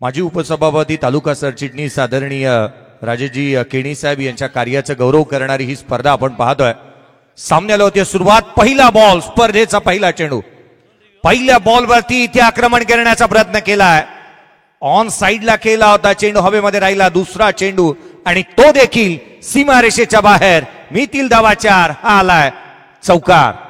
माजी उपसभापती तालुका सरचिटणीस आदरणीय राजेजी केणी साहेब यांच्या कार्याचा गौरव करणारी ही स्पर्धा आपण पाहतोय। सामन्याला होती सुरुवात, पहिला बॉल, स्पर्धेचा पहिला चेंडू, पहिल्या बॉलवरती इथे आक्रमण करण्याचा प्रयत्न केलाय, ऑन साइडला केला होता, चेंडू हवेमध्ये राहिला, दुसरा चेंडू आणि तो देखील सीमारेषेच्या बाहेर, मितील धावा 4, हा आलाय चौकार।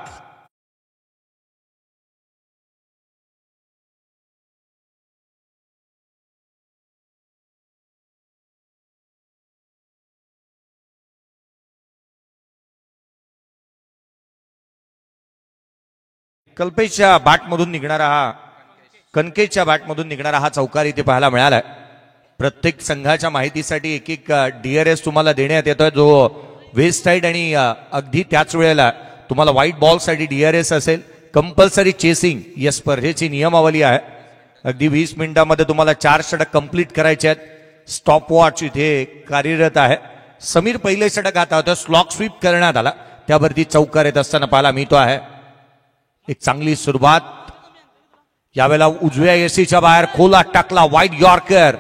कल्पेशच्या बॅटमधून निघणारा हा, कणकेशच्या बॅटमधून निघणारा हा चौकार इथे पाहायला मिळालाय। प्रत्येक संघाच्या माहितीसाठी एक एक DRS तुम्हाला देण्यात येतोय, जो वेस्ट साइड आणि अगदी त्याच वेळेला तुम्हाला व्हाईट बॉल साठी DRS असेल। कंपल्सरी चेसिंग या स्पर्धेची नियमावली आहे। अगदी 20 मिनिटांमध्ये तुम्हाला 4 षटक कंप्लीट करायचे आहेत। स्टॉप वॉच इथे कार्यरत आहे। समीर पहिले षटक आता होता, स्लॉक स्वीप करण्यात आला, त्यावरती चौकार येत असताना पाहायला मिळतो आहे। एक चांगली सुरुवात, यावेळेला उजव्या एसीच्या बाहेर खोला टाकला, वाईड यॉर्कर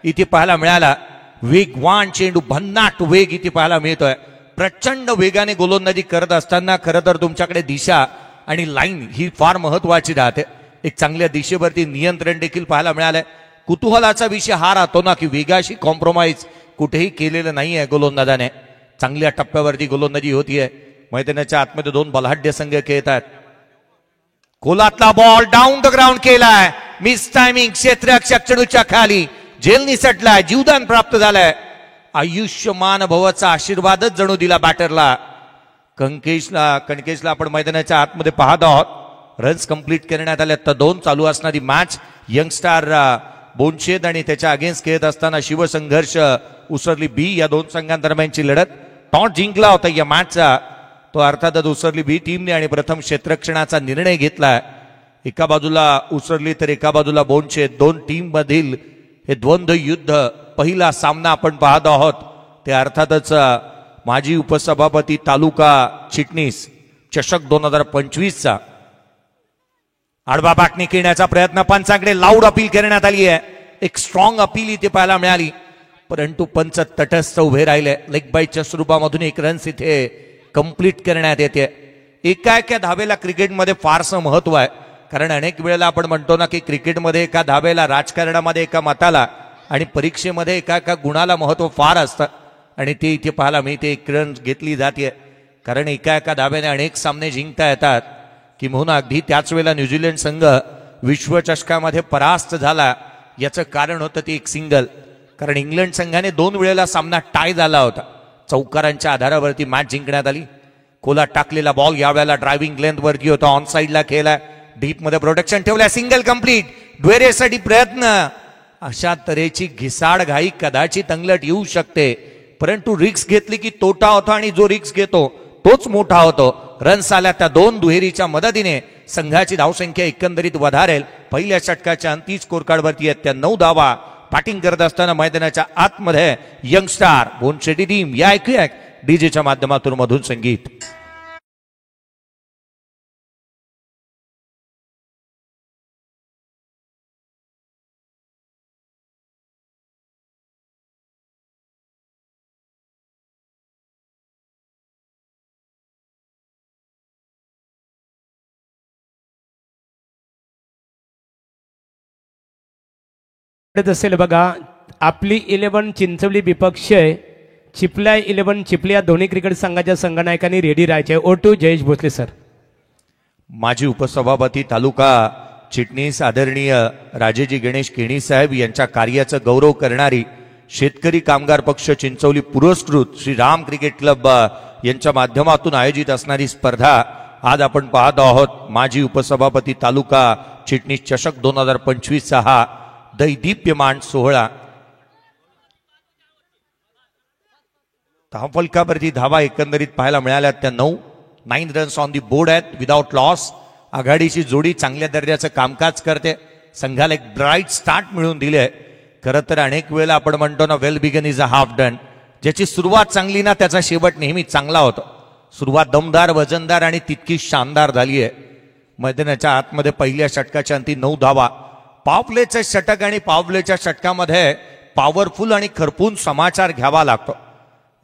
इथे पाहायला मिळाला। वेगवान चेंडू, भन्नाट वेग इथे पाहायला मिळतोय। प्रचंड वेगाने गोलंदाजी करत असताना खरं तर तुमच्याकडे दिशा आणि लाईन ही फार महत्वाची राहते। एक चांगल्या दिशेवरती नियंत्रण देखील पाहायला मिळालंय। कुतूहलाचा विषय हा राहतो ना की वेगाशी कॉम्प्रोमाइज कुठेही केलेलं नाहीये गोलंदाजाने। चांगल्या टप्प्यावरती गोलंदाजी होतीये। मैदानाच्या आतमध्ये 2 बलाढ्य संघ खेळतात। खोलातला बॉल डाऊन द ग्राउंड केलाय, मिस टायमिंग, क्षेत्ररक्षक चेंडूच्या खाली झेल निसटलाय, जीवदान प्राप्त झालंय। आयुष्यमान भवाचा आशीर्वादच जणू दिला बॅटरला। कणकेशला आपण मैदानाच्या आतमध्ये पाहत आहोत। रन्स कंप्लीट करण्यात आले, तर 2 चालू असणारी मॅच यंगस्टार बोनशेद आणि त्याच्या अगेन्स्ट खेळत असताना शिवसंघर्ष उसरली बी या 2 संघांदरम्यानची लढत। टॉस जिंकला होता या मॅचचा तो अर्थातच उसरली बी टीमने आणि प्रथम क्षेत्ररक्षणाचा निर्णय घेतला। एका बाजूला उसरली तर एका बाजूला बोनशेद, 2 टीम मधील हे द्वंद्व युद्ध, पहिला सामना आपण पाहत आहोत। ते अर्थातच माजी उपसभापती तालुका चिटणीस चषक 2025चा। आडवा बाटणी खेळण्याचा प्रयत्न, पंचांकडे लाऊड अपील करण्यात आली आहे। एक स्ट्रॉंग अपील इथे पाहायला मिळाली, परंतु पंच तटस्थ उभे राहिले। लेग बाईटच्या स्वरूपामधून 1 रन्स इथे कंप्लीट करण्यात येते। एका एका धावेला क्रिकेटमध्ये फारसं महत्व आहे, कारण अनेक वेळेला आपण म्हणतो ना की क्रिकेटमध्ये एका धावेला, राजकारणामध्ये एका मताला आणि परीक्षेमध्ये एका एका गुणाला महत्व फार असतं, आणि ते इथे पाहायला मिळते। 1 रन घेतली जाते, कारण एका एका धाब्याने अनेक सामने जिंकता येतात। किंबहुना अगदी त्याच वेळेला न्यूझीलंड संघ विश्वचषकामध्ये परास्त झाला, याचं कारण होतं ती एक सिंगल, कारण इंग्लंड संघाने 2 वेळेला सामना टाय झाला होता। चौकारांच्या आधारावरती मॅच जिंकण्यात आली। खोला टाकलेला बॉल यावेळेला ड्रायव्हिंग लेंथ वरती होता, ऑन साइडला खेळला, डीप मध्ये प्रोटेक्शन ठेवला, सिंगल कंप्लीट, ड्वेरेसाठी प्रयत्न। अशा तऱ्हेची घिसाड घाई कदाचित अंगलट येऊ शकते, परंतु रिक्स घेतली की तोटा होतो, आणि जो रिक्स घेतो तोच मोठा होतो। रन्स आल्या त्या 2 दुहेरीच्या मदतीने संघाची धावसंख्या एकंदरीत वधारेल। पहिल्या षटकाच्या अंतिम स्कोर कार्डवरती आहेत त्या 9 धावा। बॅटिंग करत असताना मैदानाच्या आतमध्ये यंगस्टार बोनशेटी टीम, या ऐकूया डीजेच्या माध्यमातून मधुर संगीत। असेल बघा, आपली 11 चिंचवली विपक्ष, चिपल्या 11 चिपल्या दोन्ही क्रिकेट संघाच्या संघनायकांनी रेडी राहायचे। O2 Jayesh Bhosale sir. माजी उपसभापती तालुका चिटणीस आदरणीय राजेजी गणेश केणी साहेब यांच्या कार्याचा गौरव करणारी शेतकरी कामगार पक्ष चिंचवली पुरस्कृत श्री राम क्रिकेट क्लब यांच्या माध्यमातून आयोजित असणारी स्पर्धा आज आपण पाहत आहोत। माजी उपसभापती तालुका चिटणीस चषक 2025चा हा दैदीप्यमान सोहळा। फलकावरती धावा एकंदरीत पाहायला मिळाल्या त्या 9 रन्स ऑन दी बोर्ड आहेत विदाउट लॉस। आघाडीची जोडी चांगल्या दर्जाचं कामकाज करते, संघाला एक ब्राईट स्टार्ट मिळवून दिले। खरं तर अनेक वेळेला आपण म्हणतो ना, well begun is a half done. ज्याची सुरुवात चांगली ना, त्याचा शेवट नेहमी चांगला होतो। सुरुवात दमदार, वजनदार आणि तितकी शानदार झाली आहे। मैदानाच्या आतमध्ये पहिल्या षटकाच्या अंती 9 धावा। पावप्लेचं षटक आणि पावप्लेच्या षटकामध्ये पॉवरफुल आणि खरपून समाचार घ्यावा लागतो.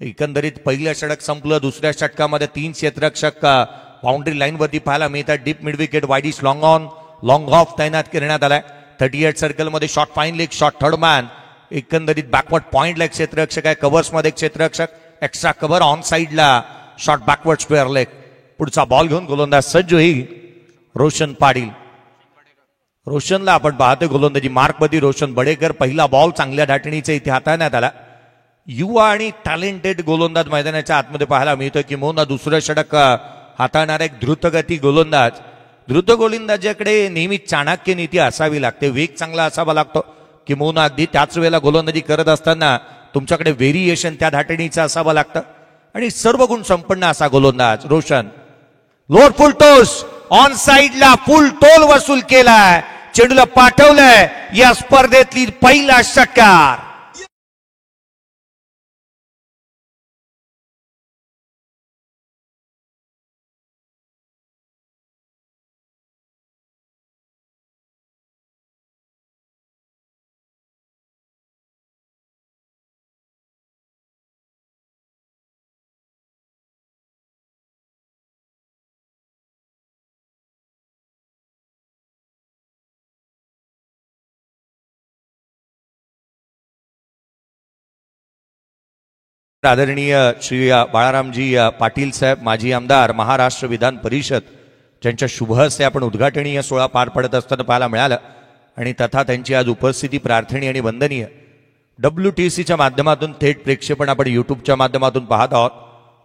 एकंदरीत पहिलं षटक संपलं, दुसऱ्या षटकामध्ये 3 क्षेत्ररक्षक बाउंड्री लाईनवरती पाहायला मिळतात. Deep mid wicket, widish long on long of तैनात करण्यात आलाय. 38 सर्कलमध्ये short fine leg, short third man, एकंदरीत बॅकवर्ड पॉइंटला एक क्षेत्ररक्षक आहे, कव्हर्समध्ये एक क्षेत्ररक्षक, एक्स्ट्रा कव्हर ऑन साईडला शॉर्ट बॅकवर्ड स्क्वेअर लेग. पुढचा बॉल घेऊन गोलंदाज सज्ज होईल रोशन पाटील. रोशनला आपण पाहतोय गोलंदाजी मार्कमध्ये रोशन बडेकर. पहिला बॉल चांगल्या धाटणीचा इथे हाताळण्यात आला. युवा आणि टॅलेंटेड गोलंदाज मैदानाच्या आतमध्ये पाहायला मिळतोय. किंबहुना दुसरं षटक हाताळणारा एक द्रुतगती गोलंदाज. द्रुत गोलंदाजाकडे नेहमी चाणक्य नीती असावी लागते, वेग चांगला असावा लागतो. किंबहुना अगदी त्याच वेळेला गोलंदाजी करत असताना तुमच्याकडे व्हेरिएशन त्या धाटणीचं असावं लागतं. आणि सर्व गुण संपन्न असा गोलंदाज Roshan. Lower full toss on साइडला फुल टोल वसूल केलाय, चेंडूला पाठवलंय. या स्पर्धेतली पहिला षटकार. आदरणीय श्री बाळारामजी पाटील साहेब, माजी आमदार, महाराष्ट्र विधान परिषद, ज्यांच्या शुभ हस्ते आपण उद्घाटनीय सोहळा पार पडत असताना पाहायला मिळालं. आणि तथा त्यांची आज उपस्थिती प्रार्थनीय आणि वंदनीय. WTCच्या माध्यमातून थेट प्रेक्षेपण आपण युट्यूबच्या माध्यमातून पाहत आहोत.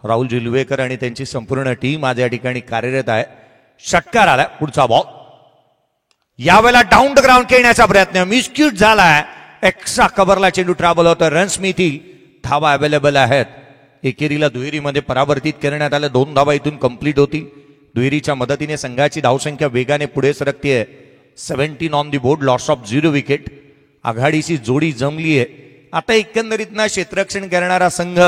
राहुल जिलवेकर आणि त्यांची संपूर्ण टीम आज या ठिकाणी कार्यरत आहे. षटकार आला. पुढचा बॉल यावेळेला डाऊन द ग्राउंड खेळण्याचा प्रयत्न मिसक्यूट झालाय. एक्स्ट्रा कव्हरला चेंडू ट्रॅव्हल होतं. रन्स मिळतील, धावा अवेलेबल आहेत. एकेरीला दुहेरीमध्ये परावर्तित करण्यात आलं. 2 धावा इथून कंप्लीट होती. दुहेरीच्या मदतीने संघाची धावसंख्या वेगाने पुढे सरकतीये. 17 on the board, loss of 0 wicket. आघाडीची जोडी जमली आहे. आता एकंदरीत ना क्षेत्ररक्षण करणारा संघ,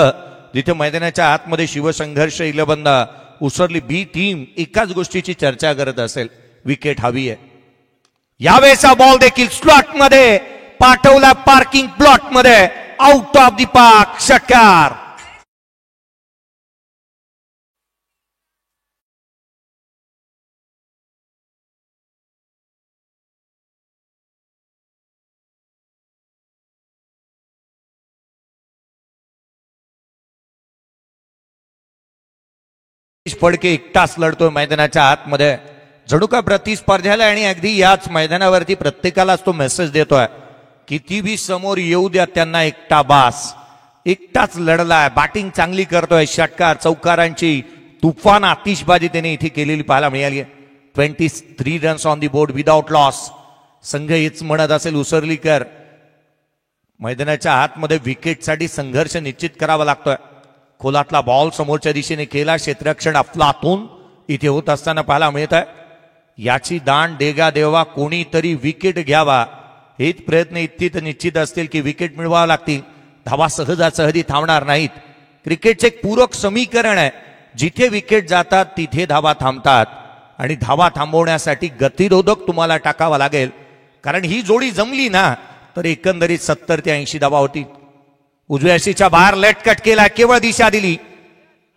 जिथे मैदानाच्या आतमध्ये शिवसंघर्ष 11 उसरली बी टीम एकाच गोष्टीची चर्चा करत असेल, विकेट हवी आहे. यावेळेचा बॉल देखील स्लॉट मध्ये पाठवला, पार्किंग प्लॉट मध्ये, आउट ऑफ दी पार्क. षटकार. फडके एकटाच लढतोय मैदानाच्या आतमध्ये, जणू का प्रतिस्पर्ध्याला. आणि अगदी याच मैदानावरती प्रत्येकालाच तो मेसेज देतोय, किती बी समोर येऊ द्या त्यांना एकटा बास. एकटाच लढलाय, बॅटिंग चांगली करतोय. षटकार, चौकारांची तुफान आतिषबाजी त्याने इथे केलेली पाहायला मिळाली आहे. 23 runs on the board without loss. संघ हेच म्हणत असेल उसरलीकर, मैदानाच्या आतमध्ये विकेटसाठी संघर्ष निश्चित करावा लागतोय. खोलातला बॉल समोरच्या दिशेने केला. क्षेत्ररक्षण अफलातून इथे होत असताना पाहायला मिळत आहे. याची दाण देगा देवा, कोणीतरी विकेट घ्यावा. हेच प्रयत्न इतकीच निश्चित असतील की विकेट मिळवावं लागतील. धावा सहजासहजी थांबणार नाहीत. क्रिकेटचे एक पूरक समीकरण आहे, जिथे विकेट जातात तिथे धावा थांबतात. आणि धावा थांबवण्यासाठी गतिरोधक तुम्हाला टाकावा लागेल. कारण ही जोडी जमली ना तर एकंदरीत 70 ते 80 धावा होती. उजव्या शीच्या बाहेर लेट कट केला, केवळ दिशा दिली.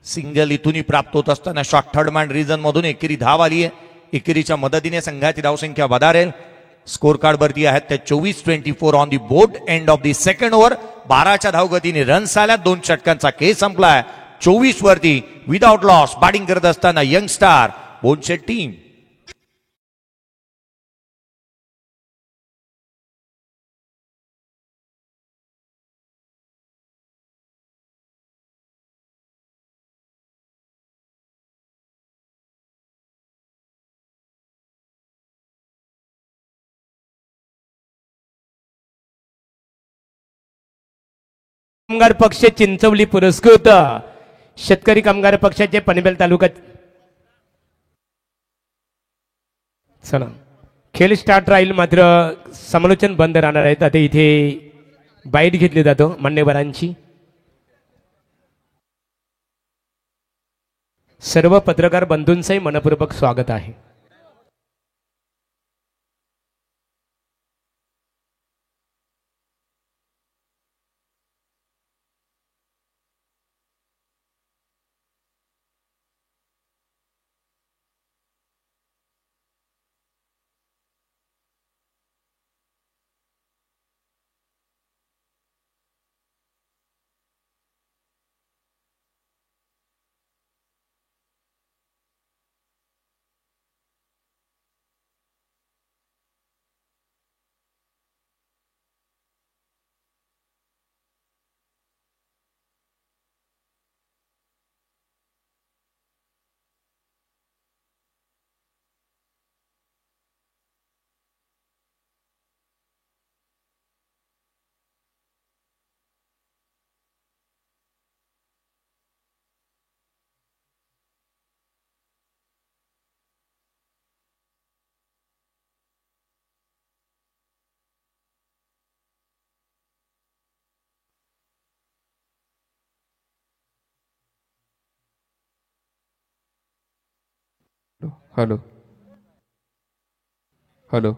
सिंगल इथूनही प्राप्त होत असताना शॉर्ट थर्ड मॅन रिजन मधून एकेरी धाव आली आहे. एकेरीच्या मदतीने संघाची धावसंख्या वधारेल. स्कोर कार्ड वरती आहेत त्या 24-24 on the board. End of the second over. 12च्या धावगतीने रन्स आल्या. 2 षटकांचा खेळ संपलाय. 24 वरती विदाउट लॉस बॅटिंग करत असताना यंग स्टार बोनशेट टीम. कामगार पक्ष चिंचवली पुरस्कृत शेतकरी कामगार पक्षाचे पनवेल तालुका. चला खेळ स्टार्ट राहील, मात्र समालोचन बंद राहणार आहेत. आता इथे बाईट घेतली जातो मान्यवरांची. सर्व पत्रकार बंधूंचंही मनपूर्वक स्वागत आहे. हॅलो हॅलो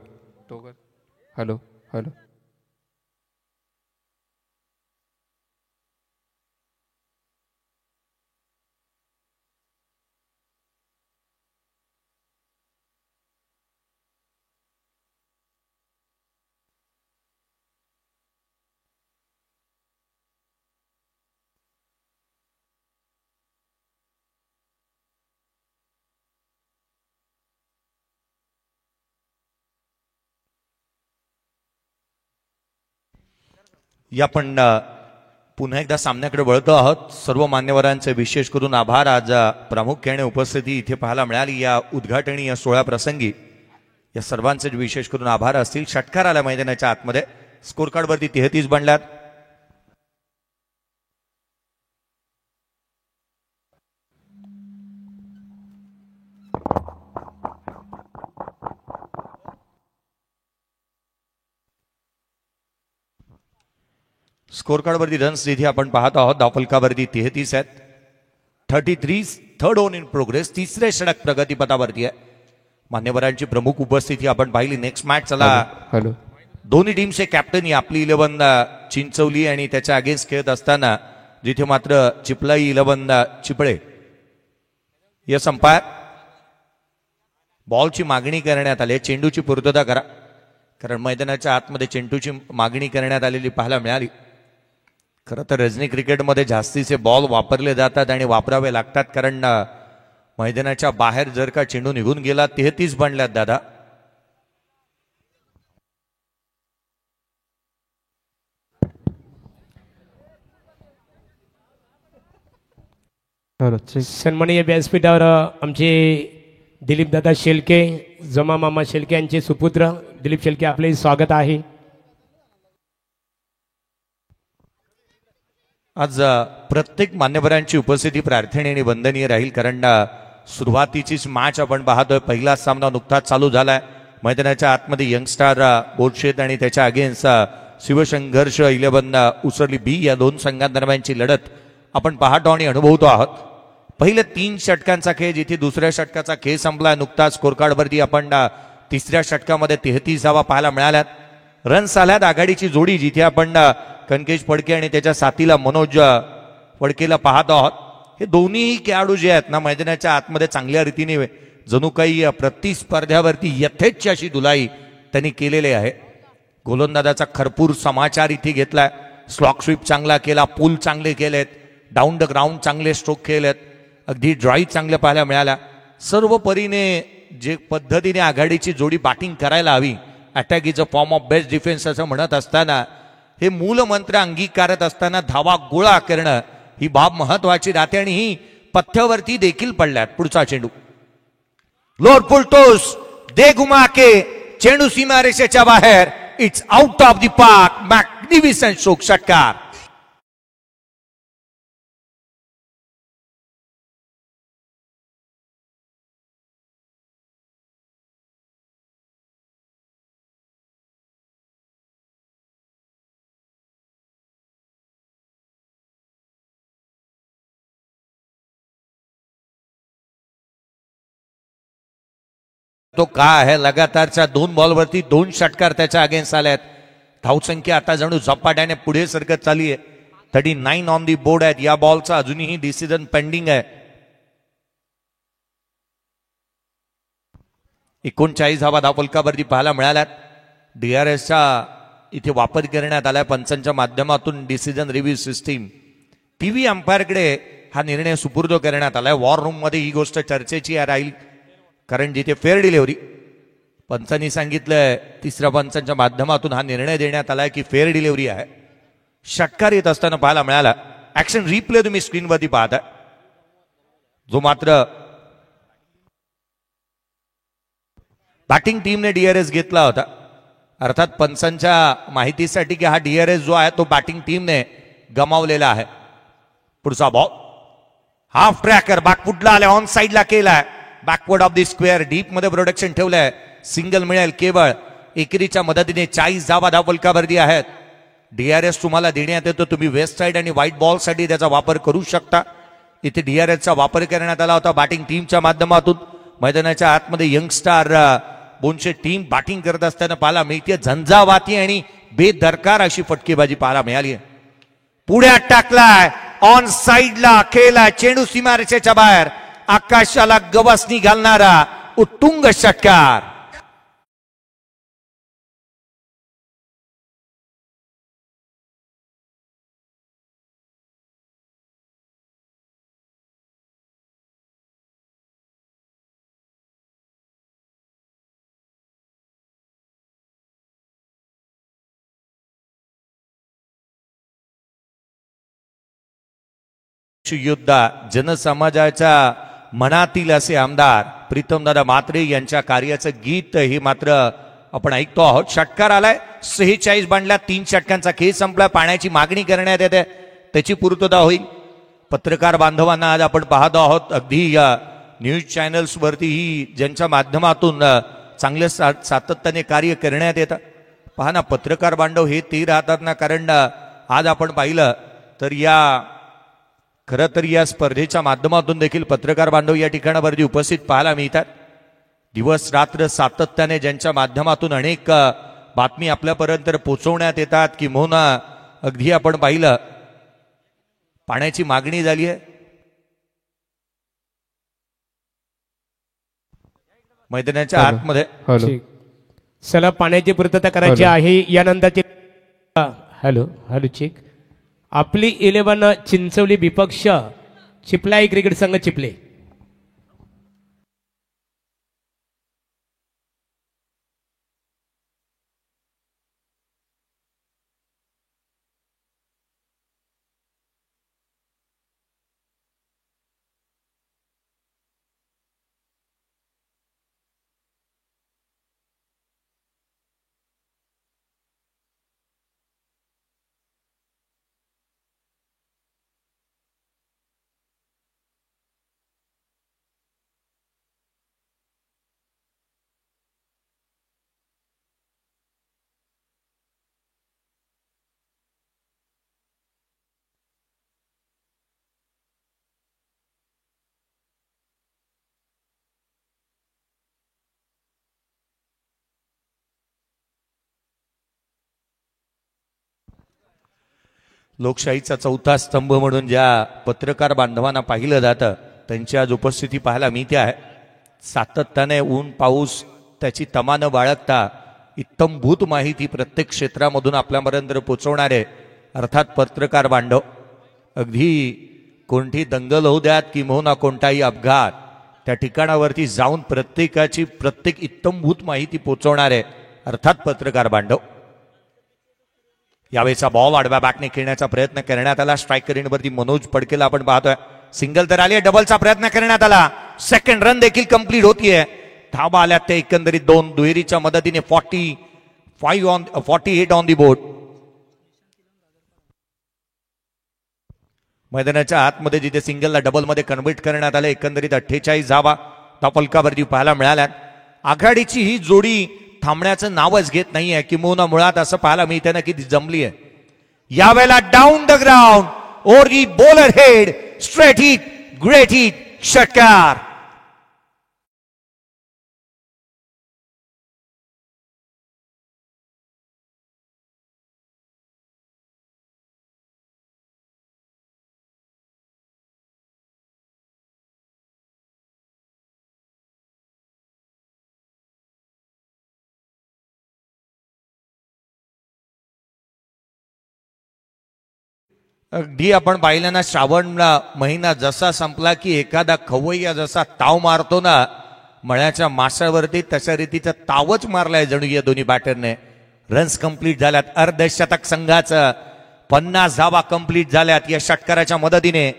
टोकर हॅलो हॅलो या आपण पुन्हा एकदा सामन्याकडे वळतो आहोत. सर्व मान्यवरांचे विशेष करून आभार. आज प्रामुख्याने उपस्थिती इथे पाहायला मिळाली या उद्घाटनी या सोहळ्या प्रसंगी. या सर्वांचे विशेष करून आभार असतील. षटकार आला मैदानाच्या आतमध्ये. स्कोर कार्ड वरती 33 बनल्यात. स्कोर कार्ड वरती रन्स जिथे आपण पाहत आहोत धावफलकावरती 33 आहेत. 33 थर्ड ओन इन प्रोग्रेस. तिसरे षटक प्रगतीपथावरती आहे. मान्यवरांची प्रमुख उपस्थिती आपण पाहिली. नेक्स्ट मॅच चला. हॅलो दोन्ही टीमचे कॅप्टन आपली 11 चिंचवली आणि त्याच्या अगेन्स्ट खेळत असताना जिथे मात्र चिपलाई 11 चिपळे या संपात बॉलची मागणी करण्यात आली. चेंडूची पूर्तता करा, कारण मैदानाच्या आतमध्ये चेंडूची मागणी करण्यात आलेली पाहायला मिळाली. खरं तर रजनी क्रिकेटमध्ये जास्तीचे बॉल वापरले जातात आणि वापरावे लागतात, कारण मैदानाच्या बाहेर जर का चेंडू निघून गेला 33 बनल्यात दादा. सन्माननीय व्यासपीठावर आमचे दिलीप दादा शेलके, जमा मामा शेलके यांचे सुपुत्र दिलीप शेलके, आपले स्वागत आहे. आज प्रत्येक मान्यवरांची उपस्थिती प्रार्थनीय आणि वंदनीय राहील, कारण सुरुवातीचीच मॅच आपण पाहतोय. पहिला सामना नुकताच चालू झालाय. मैदानाच्या आतमध्ये यंगस्टार बोरशेत आणि त्याच्या अगेन्स्ट शिवसंघर्ष 11 उसरली बी या दोन संघांदरम्यानची लढत आपण पाहतो आणि अनुभवतो आहोत. पहिले 3 षटकांचा खेळ, जिथे दुसऱ्या षटकाचा खेळ संपला. नुकताच स्कोर कार्डवरती आपण तिसऱ्या षटकामध्ये 33 धावा पाहायला मिळाल्यात. रन्स आल्यात. आघाडीची जोडी जिथे आपण कनकेश फडके आणि त्याच्या साथीला मनोज फडकेला पाहत आहोत. हे दोन्ही खेळाडू जे आहेत ना, मैदानाच्या आतमध्ये चांगल्या रीतीने जणू काही प्रतिस्पर्ध्यावरती यथेच्छ अशी धुलाई त्यांनी केलेली आहे. गोलंदाजाचा खरपूर समाचार इथे घेतलाय. स्लॉक स्वीप चांगला केला, पूल चांगले केलेत, डाऊन द ग्राउंड चांगले स्ट्रोक केलेत, अगदी ड्राईव्ह चांगल्या पाहायला मिळाल्या. सर्व परीने जे पद्धतीने आघाडीची जोडी बॅटिंग करायला हवी, attack is a form of best defence असं म्हणत असताना, हे मूलमंत्र अंगीकारत असताना धावा गोळा करणं ही बाब महत्वाची राहते आणि ही पथ्यावरती देखील पडल्यात. पुढचा चेंडू लोअर पुल टोस दे घुमा के चेंडू सीमा रेषेच्या बाहेर. It's out of the park. Magnificent stroke. षटकार. तो का आहे. लगातारच्या 2 बॉलवरती 2 षटकार त्याच्या अगेन्स्ट आल्यात. धावसंख्या आता जणू झपाट्याने पुढे सरकत चालली आहे. 39 ऑन दी बोर्ड आहेत. या बॉलचा अजूनही डिसिजन पेंडिंग आहे. 39 धावा धावफलकावरती पाहायला मिळाल्यात. DRSचा इथे वापर करण्यात आलाय पंचांच्या माध्यमातून. डिसिजन रिव्ह्यू सिस्टीम टीव्ही अंपायरकडे हा निर्णय सुपूर्द करण्यात आलाय. वॉर रूम मध्ये ही गोष्ट चर्चेची राहील, कारण जिथे फेअर डिलिव्हरी पंचांनी सांगितलंय, तिसऱ्या पंचांच्या माध्यमातून हा निर्णय देण्यात आलाय की फेअर डिलिव्हरी आहे. षटकार येत असताना पाहायला मिळाला. ऍक्शन रिप्ले तुम्ही स्क्रीनवरती पाहताय, जो मात्र बॅटिंग टीमने DRS घेतला होता. अर्थात पंचांच्या माहितीसाठी की हा DRS जो आहे तो बॅटिंग टीमने गमावलेला आहे. पुढचा बॉल हाफ ट्रॅकर बॅकफुटला आल्या, ऑन साइडला केलाय. Backward of the square deep मध्ये प्रोडक्शन ठेवलंय. सिंगल मिळेल केवळ. एकेरीच्या मदतीने 40 धावा धावफलकावरती आहेत. DRS तुम्हाला देण्यात येतो. तुम्ही वेस्ट साइड आणि व्हाईट बॉल साठी त्याचा वापर करू शकता. इथे DRSचा वापर करण्यात आला होता बॅटिंग टीमच्या माध्यमातून. मैदानाच्या आतमध्ये यंगस्टार बोनचे टीम बॅटिंग करत असताना पाहायला मिळते. झंझावाती आणि बेदरकार अशी फटकेबाजी पाहायला मिळाली आहे. पुढ्यात टाकलाय, ऑन साइडला खेळला, चेंडू सीमारेषेच्या बाहेर, आकाशाला गवसणी घालणारा उत्तुंग षटकार. युद्ध जनसमाजाच्या मनातील असे आमदार प्रीतमदादा म्हात्रे यांच्या कार्याचं गीत हे मात्र आपण ऐकतो आहोत. षटकार आलाय, 46 बांधल्या, 3 षटकांचा खेळ संपला. पाण्याची मागणी करण्यात येते, त्याची पूर्तता होईल. पत्रकार बांधवांना आज आपण पाहतो आहोत अगदी न्यूज चॅनल्स वरतीही ज्यांच्या माध्यमातून चांगले सातत्याने कार्य करण्यात येतं. पहा ना, पत्रकार बांधव हे ते राहतात ना, कारण आज आपण पाहिलं तर खरं तर या स्पर्धेच्या माध्यमातून देखील पत्रकार बांधव या ठिकाणावरती उपस्थित पाहायला मिळतात. दिवस रात्र सातत्याने ज्यांच्या माध्यमातून अनेक बातमी आपल्यापर्यंत पोहोचवण्यात येतात. किंवा अगदी आपण पाहिलं पाण्याची मागणी झाली आहे. मैदानाच्या आतमध्ये चला, पाण्याची पूर्तता करायची आहे. यानंतरची हॅलो हॅलो चेक. आपली 11 चिंचवली विपक्ष चिपलाई क्रिकेट संघ चिपले. लोकशाहीचा चौथा स्तंभ म्हणून ज्या पत्रकार बांधवांना पाहिलं जातं त्यांची आज उपस्थिती पाहायला मिळते आहे. सातत्याने ऊन पाऊस त्याची तमा न बाळगता इत्तमभूत माहिती प्रत्येक क्षेत्रामधून आपल्यापर्यंत पोहोचवणारे अर्थात पत्रकार बांधव. अगदी कोणती दंगल होऊ द्यात किंवा कोणताही अपघात, त्या ठिकाणावरती जाऊन प्रत्येक इत्तमभूत माहिती पोहोचवणारे अर्थात पत्रकार बांधव. यावेळेचा बॉल आडव्या बॅटने खेळण्याचा प्रयत्न करण्यात आला. स्ट्रायकर एंडवरती मनोज पडकेला आपण पाहतोय. सिंगल तर आली आहे, डबलचा प्रयत्न करण्यात आला. सेकंड रन देखील कंप्लीट होतीये. धाबा आल्या ते एकंदरीत 2 दुहेरीच्या मदतीने 48 ऑन दी बोर्ड. मैदानाच्या आतमध्ये जिथे सिंगलला डबल मध्ये कन्व्हर्ट करण्यात आले, एकंदरीत 48 धावा धापलकावरती पाहायला मिळाल्या. आघाडीची ही जोडी थांबण्याचं नावच घेत नाहीये. किंवा मुळात असं पाहायला मिळते ना की ती जमली आहे. यावेळेला down the ground or the bowler head, straight hit, great hit, षटकार. अगदी आपण पाहिलं ना, श्रावण महिना जसा संपला की एखादा खवय्या जसा ताव मारतो ना मळ्याच्या माशावरती, तशा रीतीचा तावच मारलाय जणू या दोन्ही बॅटरने. रन्स कंप्लीट झाल्यात. अर्धशतक संघाचं 50 धावा कंप्लीट झाल्यात या षटकाराच्या मदतीने,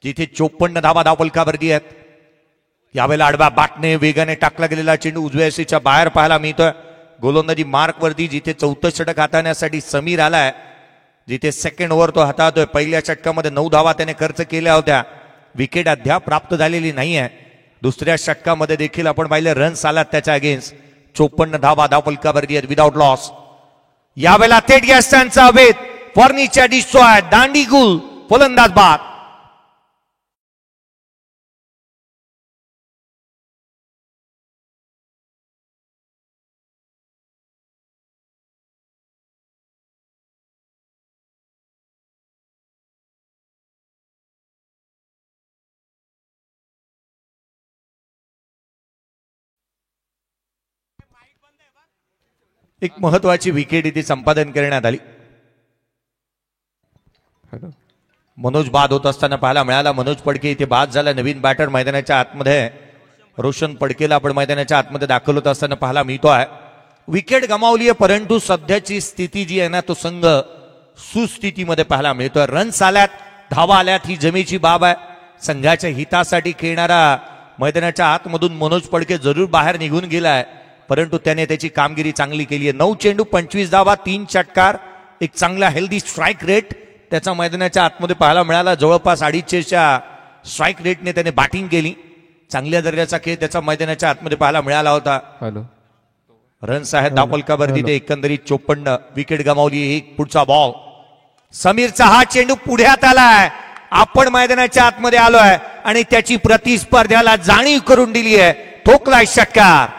जिथे 54 धावा धावफलकावरती आहेत. यावेळेला आडव्या बॅटने वेगाने टाकला गेलेला चेंडू उजव्या सीच्या बाहेर पाहायला मिळतोय. गोलंदाजी मार्क वरती, जिथे 4थं षटक हाताळण्यासाठी समीर आलाय, जिथे सेकंड ओव्हर तो हाताळतोय. पहिल्या षटकामध्ये 9 धावा त्याने खर्च केल्या होत्या. विकेट अद्याप प्राप्त झालेली नाहीये. दुसऱ्या षटकामध्ये देखील आपण पाहिलं रन्स आलात त्याच्या अगेन्स्ट. 54 धावा धावफलकावरती आहेत विदाउट लॉस. यावेळेला थेट यष्टांचा वेध, फर्निचर डिस्ट्रॉय, दांडी गुल, फलंदाज बाद. एक महत्वाची विकेट इथे संपादन करण्यात आली. हॅलो मनोज बाद होत असताना पाहायला मिळाला. मनोज पडके इथे बाद झाला. नवीन बॅटर मैदानाच्या आतमध्ये रोशन पडकेला आपण मैदानाच्या आतमध्ये दाखल होत असताना पाहायला मिळतो आहे. विकेट गमावली आहे, परंतु सध्याची स्थिती जी आहे ना, तो संघ सुस्थितीमध्ये पाहायला मिळतोय. रन्स आल्यात, धावा आल्यात, ही जमेची बाब आहे. संघाच्या हितासाठी खेळणारा मैदानाच्या आतमधून मनोज पडके जरूर बाहेर निघून गेलाय, परंतु त्याने त्याची कामगिरी चांगली केली आहे. 9 चेंडू 25 धावा, 3 षटकार, एक चांगला हेल्दी स्ट्राईक रेट त्याचा मैदानाच्या आतमध्ये पाहायला मिळाला. जवळपास 250च्या स्ट्राईक रेटने त्याने बॅटिंग केली. चांगल्या दर्जाचा खेळ त्याचा मैदानाच्या आतमध्ये पाहायला मिळाला होता. हॅलो रन्स आहेत दापोलकावरती ते एकंदरीत 54. विकेट गमावली. एक पुढचा बॉल, समीरचा हा चेंडू पुढ्यात आलाय. आपण मैदानाच्या आतमध्ये आलोय आणि त्याची प्रतिस्पर्ध्याला जाणीव करून दिली आहे. ठोकलाय षटकार.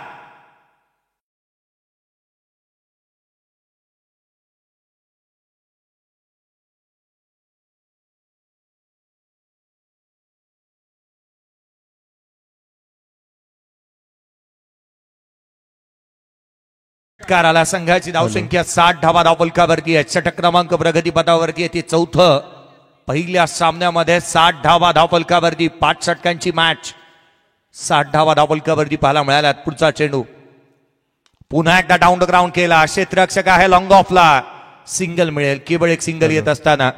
आला. संघाची धावसंख्या 60 धावा धावफलकावरती आहे. षटक क्रमांक प्रगतीपथावरती आहे. ते चौथं. पहिल्या सामन्यामध्ये 60 धावा धावफलकावरती, 5 षटकांची मॅच, 60 धावा धावफलकावरती पाहायला मिळाल्या. पुढचा चेंडू पुन्हा एकदा डाऊन द ग्राउंड केला. क्षेत्ररक्षक आहे लॉंग ऑफला. सिंगल मिळेल. केवळ एक सिंगल येत असताना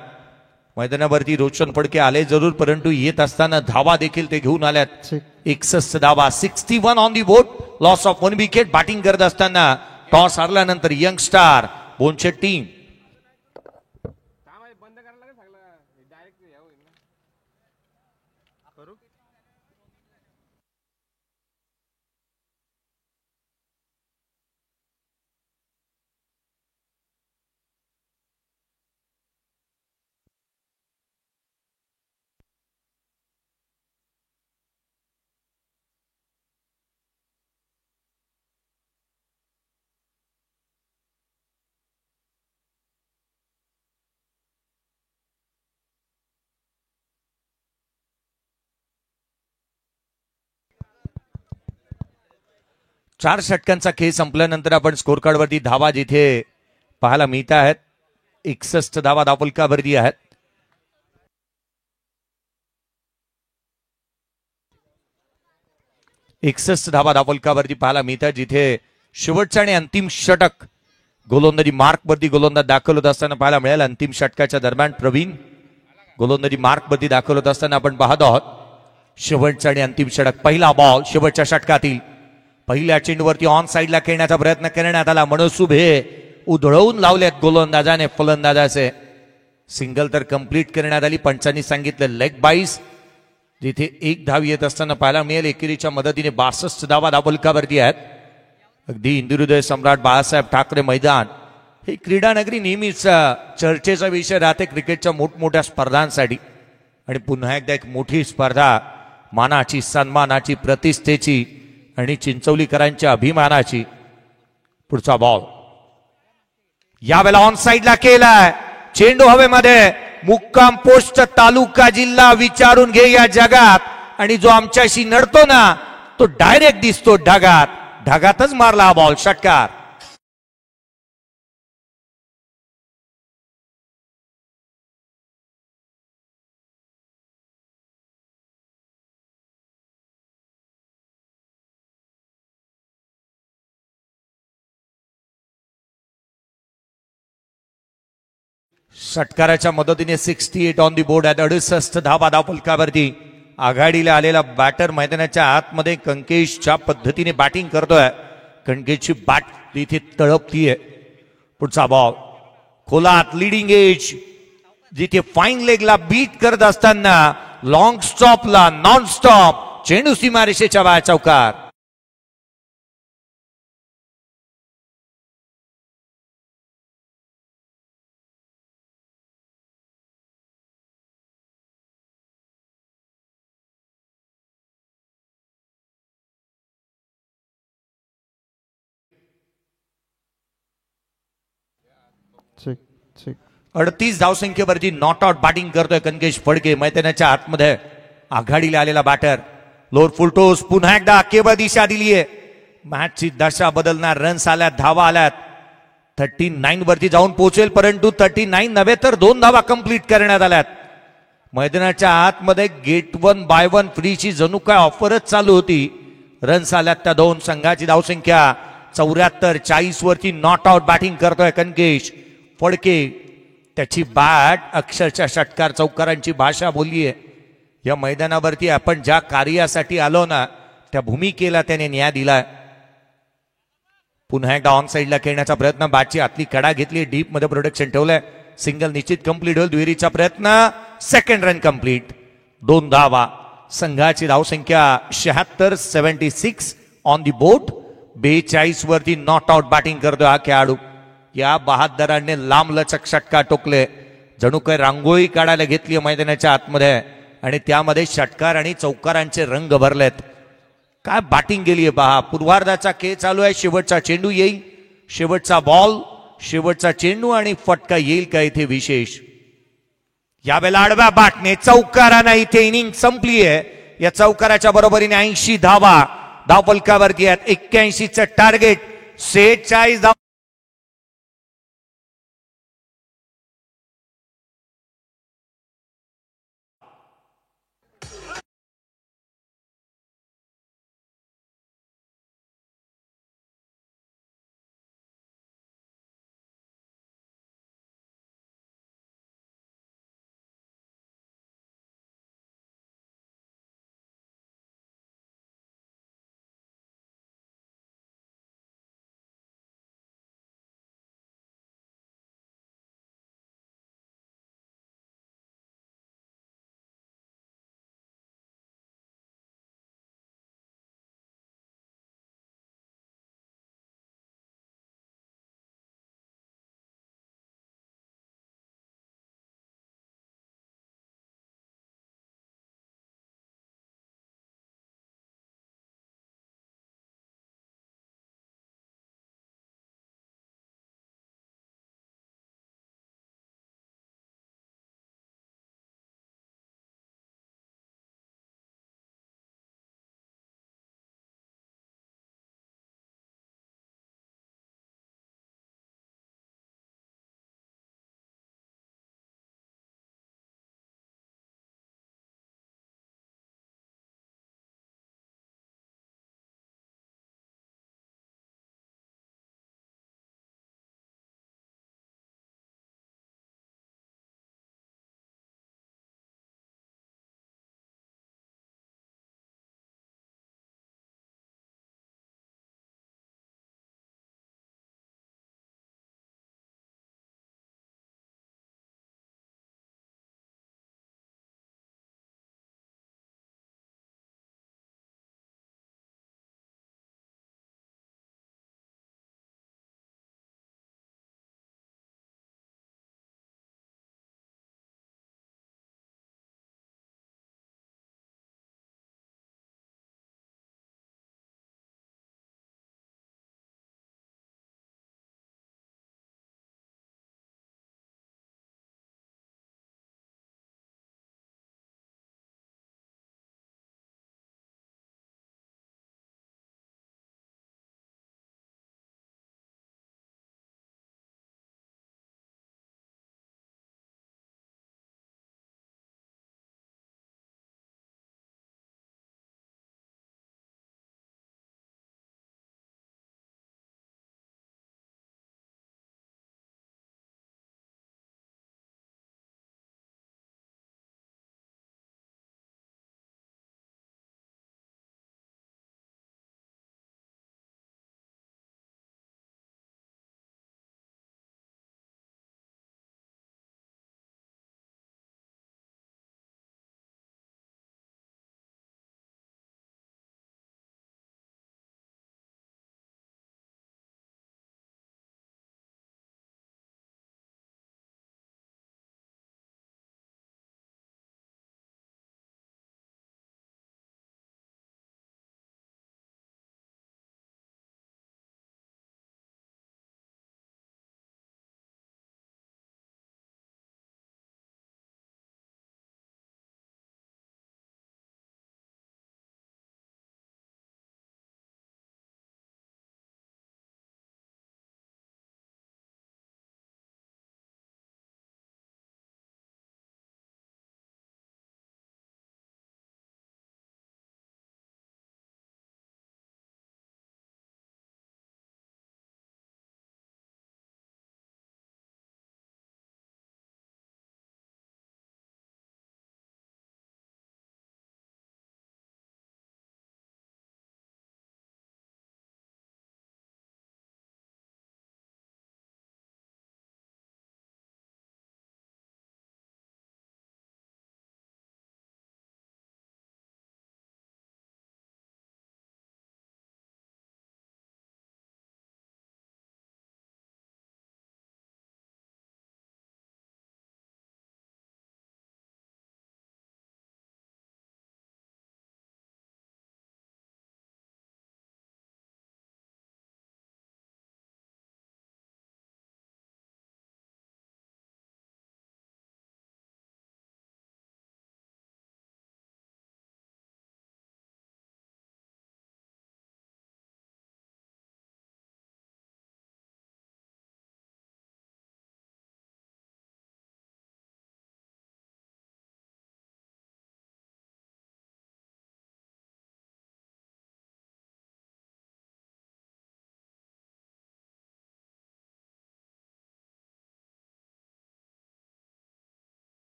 मैदानावरती रोशन पडके आले जरूर, परंतु येत असताना धावा देखील ते घेऊन आल्यात. 61 धावा, 61 on the board. Loss of 1 wicket. Batting करत असताना टॉस हारल्यानंतर यंग स्टार बोनशेट टीम. चार षटकांचा खेळ संपल्यानंतर आपण स्कोर कार्डवरती धावा जिथे पाहायला मिळत आहेत, 61 धावा धावफलकावरती आहेत. धावा धावफलकावरती पाहायला मिळतात, जिथे शेवटचा आणि अंतिम षटक गोलंदाजी मार्कवरती गोलंदाज दाखल होत असताना पाहायला मिळेल. अंतिम षटकाच्या दरम्यान प्रवीण गोलंदाजी मार्कवरती दाखल होत असताना आपण पाहत आहोत. शेवटचा आणि अंतिम षटक. पहिला बॉल शेवटच्या षटकातील. पहिल्या चेंडूवरती ऑन साईडला खेळण्याचा प्रयत्न करण्यात आला. मनसुभ हे उधळवून लावलेत गोलंदाजाने फलंदाजाचे. सिंगल तर कंप्लीट करण्यात आली. पंचांनी सांगितलं लेग बाईस, जिथे एक धाव येत असताना पाहायला मिळेल. एकेरीच्या मदतीने 62 धावा धावफलकावरती आहेत. अगदी हिंदुहृदय सम्राट बाळासाहेब ठाकरे मैदान हे क्रीडा नगरी नेहमीच चर्चेचा विषय राहते क्रिकेटच्या मोठमोठ्या स्पर्धांसाठी. आणि पुन्हा एकदा एक मोठी स्पर्धा, मानाची, सन्मानाची, प्रतिष्ठेची आणि चिंचवलीकरांच्या अभिमानाची. पुढचा बॉल यावेळेला ऑन साईडला केलाय. चेंडू हवेमध्ये. मुक्काम पोस्ट तालुका जिल्हा विचारून घे या जगात. आणि जो आमच्याशी नडतो ना, तो डायरेक्ट दिसतो ढगात. ढगातच मारला हा बॉल. षटकार. षटकाराच्या मदतीने 68 ऑन दी बोर्ड आहेत. 68 धावा धावफलकावरती. आघाडीला आलेला बॅटर मैदानाच्या आतमध्ये कंकेशच्या पद्धतीने बॅटिंग करतोय. कंकेशची बॅट इथे तळपतीये. पुढचा बॉल खोलात लीडिंग एज, जिथे फाईन लेगला बीट करत असताना लॉंग स्टॉपला नॉन स्टॉप चेंडू सीमारेषेच्या बाहेर चौकार. Check check. 38 धावसंख्येवरती नॉट आउट बॅटिंग करतोय कनकेश फडके. मैदानाच्या आतमध्ये आघाडीला आलेला बॅटर. Lower full toast. पुन्हा एकदा केवळ दिशा दिलीये. मॅचची दशा बदलणार. रन्स आल्यात, धावा आल्यात. 39 वरती जाऊन पोहोचेल, परंतु 39 नव्हे तर 2 धावा कंप्लीट करण्यात आल्यात. मैदानाच्या आतमध्ये गेट 1 बाय 1 फ्रीची जणू काय ऑफरच चालू होती. रन्स आल्यात त्या दोन संघाची धावसंख्या 74-40 वरती. नॉट आउट बॅटिंग करतोय कनकेश फडके. त्याची बॅट अक्षरशः षटकार चौकारांची भाषा बोललीये. या मैदानावरती आपण ज्या कार्यासाठी आलो ना, त्या भूमिकेला त्याने न्याय दिलाय. पुन्हा एकदा ऑन साईडला खेळण्याचा प्रयत्न. बॅटची आतली कडा घेतली, डीप मध्ये प्रोटेक्शन ठेवलंय. सिंगल निश्चित कंप्लीट होईल. दुहेरीचा प्रयत्न, सेकंड रन कंप्लीट. 2 धावा. संघाची धावसंख्या 76 ऑन दी बोट. 42 वरती नॉट आउट बॅटिंग करतोय हा खेळाडू. या बहादराने लांब लचक षटकार टोकले. जणू काही रांगोळी काढायला घेतली मैदानाच्या आतमध्ये आणि त्यामध्ये षटकार आणि चौकारांचे रंग भरलेत. काय बॅटिंग गेली आहे पहा. पूर्वार्धाचा खेळ चालू आहे. शेवटचा चेंडू येईल, शेवटचा बॉल, शेवटचा चेंडू आणि फटका येईल का इथे विशेष. यावेळेला आडव्या बॅटने चौकारानं इथे इनिंग संपली आहे. या चौकाराच्या बरोबरीने 80 धावा धावफलकावरती आहेत. 81चं टार्गेट. 46 धावा.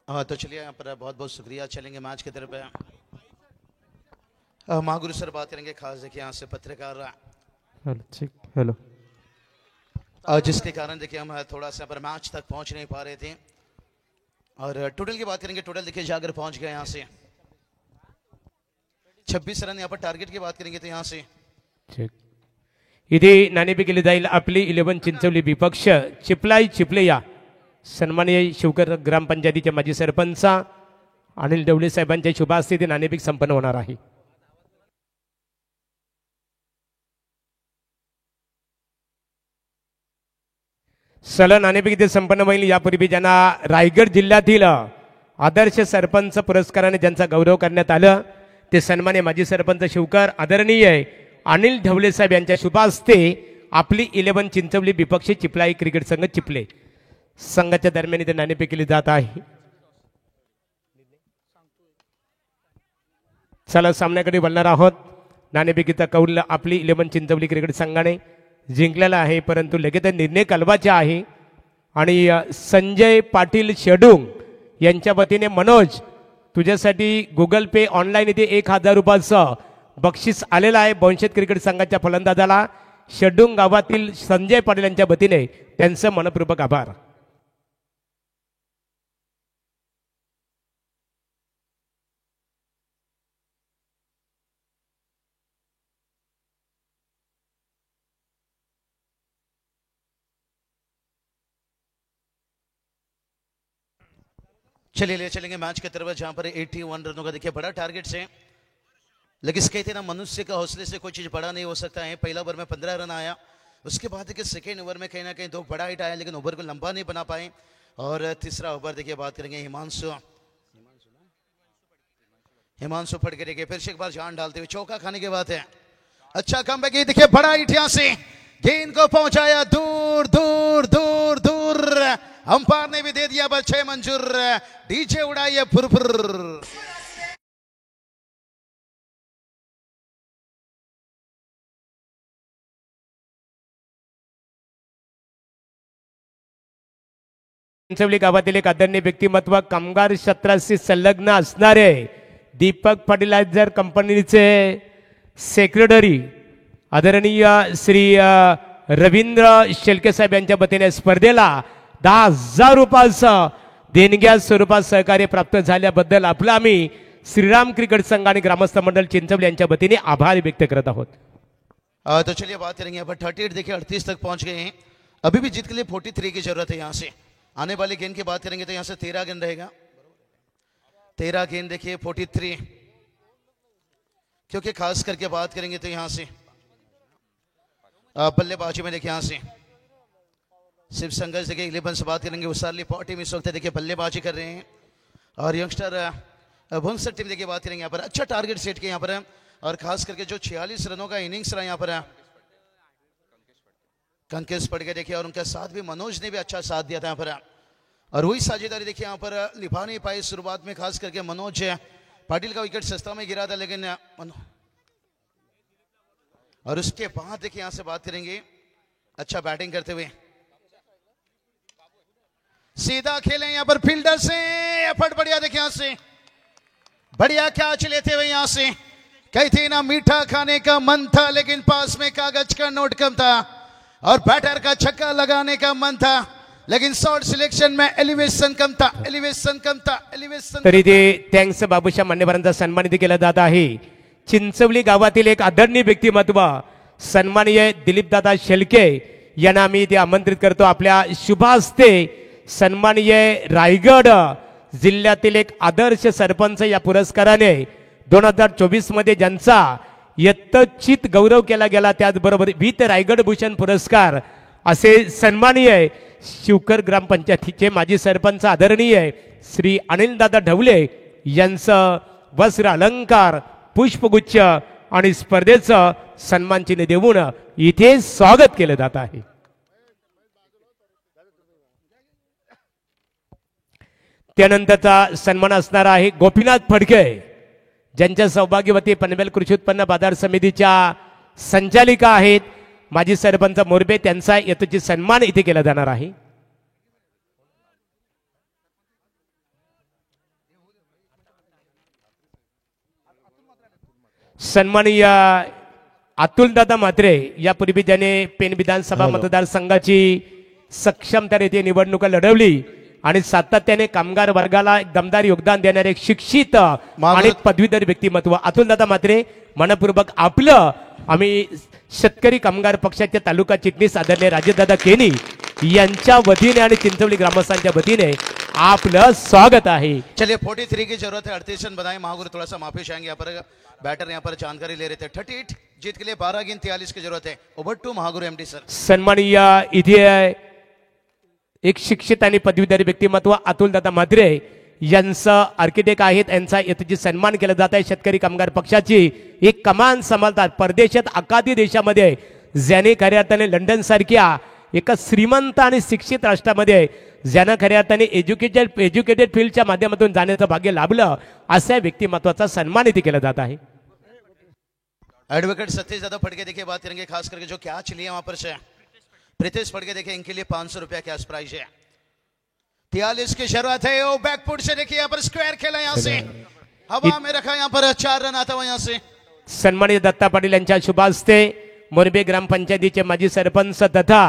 हाँ तो चलिए यहाँ पर बहुत बहुत शुक्रिया। चलेंगे मैच की तरफ। महागुरु सर बात करेंगे खास देखिए यहाँ से पत्रकार हेलो चेक हेलो जिसके कारण देखिए हम थोड़ा सा पर मैच तक पहुंच नहीं पा रहे थे। और टोटल की बात करेंगे, टोटल देखिए जाकर पहुंच गए यहाँ से 26 रन। यहाँ पर टारगेट की बात करेंगे तो यहाँ से इथे नाणेफेक केली जाईल। आपली 11 चिंचवली विपक्ष चिपलेया सन्माननीय शिवकर ग्रामपंचायतीचे माजी सरपंच अनिल ढवळे साहेबांच्या शुभ हस्ते इथे नाणेफेक संपन्न होणार आहे। सलग नाणेफेक इथे संपन्न होईल। यापूर्वी ज्यांना रायगड जिल्ह्यातील आदर्श सरपंच पुरस्काराने ज्यांचा गौरव करण्यात आलं ते सन्माननीय माजी सरपंच शिवकर आदरणीय अनिल ढवळे साहेब यांच्या शुभ हस्ते आपली 11 चिंचवली विपक्ष चिपलाई क्रिकेट संघ चिपले संघाच्या दरम्यान इथे नाणेफेक केली जात आहे। चला सामन्याकडे बोलणार आहोत। नाणेफेकीचा कौल आपली 11 चिंचवली क्रिकेट संघाने जिंकलेला आहे, परंतु लगेच निर्णय कलवाचा आहे आणि संजय पाटील शेडुंग यांच्या वतीने मनोज तुझ्यासाठी गुगल पे ऑनलाईन इथे 1000 रुपयाचं बक्षीस आलेलं आहे। बोनशेत क्रिकेट संघाच्या फलंदाजाला शेडुंग गावातील संजय पाटील यांच्या वतीने त्यांचं मनपूर्वक आभार। चलिए ले चलेंगे मैच की तरफ जहां पर 81 रनों का देखिए बड़ा टारगेट से, लेकिन कहते ना मनुष्य का हौसले से कोई चीज बड़ा नहीं हो सकता है। पहला ओवर में 15 रन आया, उसके बाद देखिए सेकेंड ओवर में कहीं ना कहीं 2 बड़ा हिट आया, लेकिन ओवर को लंबा नहीं बना पाए। और तीसरा ओवर देखिए बात करेंगे हिमांशु फटके देखिए फिर से एक बार जान डालते हुए चौका खाने की बात है। अच्छा कमबैक देखिए बड़ा हिट यहां से गेंद को पहुंचाया दूर दूर दूर दूर, अंपायर ने भी दे दिया बस 6 मंजूर। DJ उड़ाइए furfur. चिंचवली गावातील एक आदरणीय व्यक्तिमत्व कामगार क्षेत्राशी संलग्न असणारे दीपक फर्टिलायझर कंपनीचे सेक्रेटरी आदरणीय श्री रवींद्र शेलके साहेब यांच्या वतीने स्पर्धेला 10,000 रुपयाचं देणग्या स्वरूपात सहकार्य प्राप्त झाल्याबद्दल आपला आम्ही श्रीराम क्रिकेट संघ आणि ग्रामस्थ मंडळ चिंचवली यांच्या वतीने आभार व्यक्त करत आहोत। तो चलिए बात करेंगे अब 38 देखिए 38 तक पहुंच गए हैं। अभी भी जीत के लिए 43 की जरूरत है। यहाँ से आने वाले गेंद की बात करेंगे तो यहाँ से 13 गेंद रहेगा। 13 गेंद देखिए 43, क्योंकि खास करके बात करेंगे तो यहाँ से बल्लेबाजी में देखिए यहाँ से शिव संघर्ष देखिए 11 से बात करेंगे। उसारली पार्टी में इस वक्त देखिए बल्लेबाजी कर रहे हैं और यंगस्टर भुंसर टीम देखिए बात करेंगे यहाँ पर अच्छा टारगेट सेट किया यहाँ पर। और खास करके जो 46 रनों का इनिंग्स रहा यहाँ पर कंकेश पड़ गए देखिए, और उनका साथ भी मनोज ने भी अच्छा साथ दिया था यहाँ पर। और वही साझेदारी देखिए यहाँ पर निभा नहीं पाई शुरुआत में, खास करके मनोज पाटिल का विकेट सस्ता में गिरा था, लेकिन और उसके बाद देखिए यहाँ से बात करेंगे अच्छा बैटिंग करते हुए सीधा खेले यहाँ पर फील्डर से एफर्ट बढ़िया देखिए यहाँ से बढ़िया कैच लेते हुए यहाँ से कहते ना मीठा खाने का मन था, लेकिन पास में कागज का नोट कम था और बैटर का छक्का लगाने का मन था, लेकिन शॉट सिलेक्शन में एलिवेशन कम था, एलिवेशन कम था, एलिवेशन। तरी ते थँक्स बाबूशा मान्यवरांचा सन्मानित केला जात आहे। चिंचवली गावातील एक आदरणीय व्यक्तिमत्व सन्माननीय दिलीपदादा शेलके यांना आम्ही इथे आमंत्रित करतो आपल्या शुभ हस्ते। सन्माननीय रायगड जिल्ह्यातील एक आदर्श सरपंच या पुरस्काराने 2024 मध्ये ज्यांचा यथोचित गौरव केला गेला, त्याचबरोबर विथ रायगड भूषण पुरस्कार असे सन्माननीय शिवकर ग्रामपंचायतीचे माजी सरपंच आदरणीय श्री अनिलदादा ढवळे यांचं वस्त्र अलंकार पुष्पगुच्छ आणि स्पर्धेचं सन्मान चिन्ह देऊन इथे स्वागत केलं जात आहे। त्यानंतरचा सन्मान असणार आहे गोपीनाथ फडके ज्यांच्या सौभाग्यवती पनवेल कृषी उत्पन्न बाजार समितीच्या संचालिका आहेत माजी सरपंच मोरबे, त्यांचा यथोचित सन्मान इथे केला जाणार आहे। सन्माननीय अतुलदादा म्हात्रे यापूर्वी ज्याने पेन विधानसभा मतदारसंघाची सक्षमतेने निवडणुका लढवली आणि सातत्याने कामगार वर्गाला एक दमदार योगदान देणारे एक शिक्षित आणि पदवीधर व्यक्तिमत्व अतुलदादा म्हात्रे मनपूर्वक आपलं आम्ही शेतकरी कामगार पक्षाचे तालुका चिटणीस आदरणीय राजेशदादा केनी यांच्या वतीने आणि चिंचवली ग्रामस्थांच्या वतीने आपलं स्वागत आहे. चलिए 43 की जरूरत है. 38 रन बनाए. महागुरु थोड़ा सा माफी चाहेंगे. यहाँ पर बैटर यहाँ पर जानकारी ले रहे थे. 38 जीत के लिए 12 गेंद 43 की जरूरत है. Over to Mahaguru MD sir. सन्माननीय इथे एक शिक्षित आणि पदवीधर व्यक्तिमत्व अतुलदादा म्हात्रे यांचं आर्किटेक्ट आहेत. यांचा याची सन्मान केला जात आहे. शेतकरी कामगार पक्षाची एक कमान सांभाळतात. परदेशात आखाती देशामध्ये ज्याने खऱ्या अर्थाने लंडन सारख्या एका श्रीमंत आणि शिक्षित राष्ट्रामध्ये ज्यांना खऱ्या अर्थाने एज्युकेटेड फील्डच्या माध्यमातून जाण्याचं भाग्य लाभलं अशा व्यक्तिमत्वाचा सन्मान इथे केला जात आहे. एडवोकेट सतीश दादा फड़के देखिए बात करेंगे खास करके जो कैच लिए वहां पर से प्रीतेश फड़के देखिए इनके लिए 500 रुपया कैश प्राइज है. 43 की जरूरत है. ओ बैकफुट से देखिए यहाँ पर स्क्वायर खेला यहाँ से हवा में रखा. यहाँ पर 4 रन आता हुआ यहाँ से. सन्मानित दत्ता पाटील यांच्या शुभ हस्ते मोरबी ग्रामपंचायतीचे माजी सरपंच तथा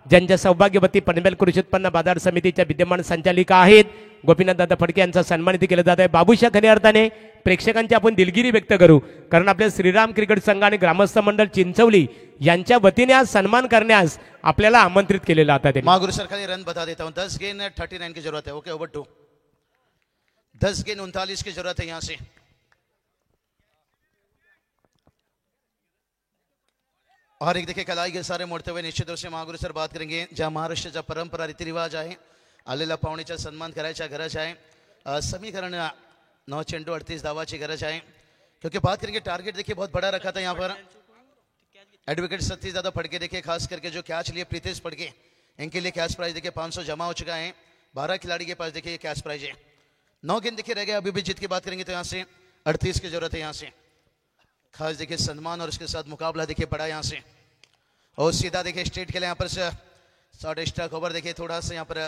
ज्यांच्या सौभाग्यवती पनवेल कृषी उत्पन्न बाजार समितीच्या विद्यमान संचालिका आहेत गोपीनाथ दादा फडके यांचा सन्मानित केला जात आहे. बाबूशा खऱ्या अर्थाने प्रेक्षकांची आपण दिलगिरी व्यक्त करू कारण आपल्या श्रीराम क्रिकेट संघ आणि ग्रामस्थ मंडळ चिंचवली यांच्या वतीने आज सन्मान करण्यास आपल्याला आमंत्रित केलेलं आता ते. महागुरु सर खाली रन बता देता हूं. 10 गेंद 39 की जरूरत है. Okay over to. 10 गेंद 39 की जरूरत है यहां से. और एक देखिए कलाई के सारे मोड़ते हुए निश्चित रूप से महागुरु सर बात करेंगे ज्या महाराष्ट्राचा परंपरा रीतिरिवाज आहे आलेल्या पाहुण्याचा सन्मान करायचा गरज आहे. समीकरण 9 चेंडू 38 धावाची गरज है क्योंकि बात करेंगे टारगेट देखिए बहुत बड़ा रखा था यहाँ पर. एडवोकेट सतीश दादा फड़के देखिए खास करके जो कैच लिए प्रीतेश फड़के इनके लिए कैश प्राइज देखिए 500 जमा हो चुका है. 12 खिलाड़ी के पास देखिए कैश प्राइज है. 9 गेंद देखिए रह गए. अभी भी जीत की बात करेंगे तो यहाँ से 38 की जरूरत है. यहाँ से खास देखिए सन्मान और उसके साथ मुकाबला देखिए पड़ा यहाँ से. और सीधा देखिए स्ट्रेट खेले यहाँ पर शॉर्ट स्ट्राइक ओवर देखिए थोड़ा सा यहाँ पर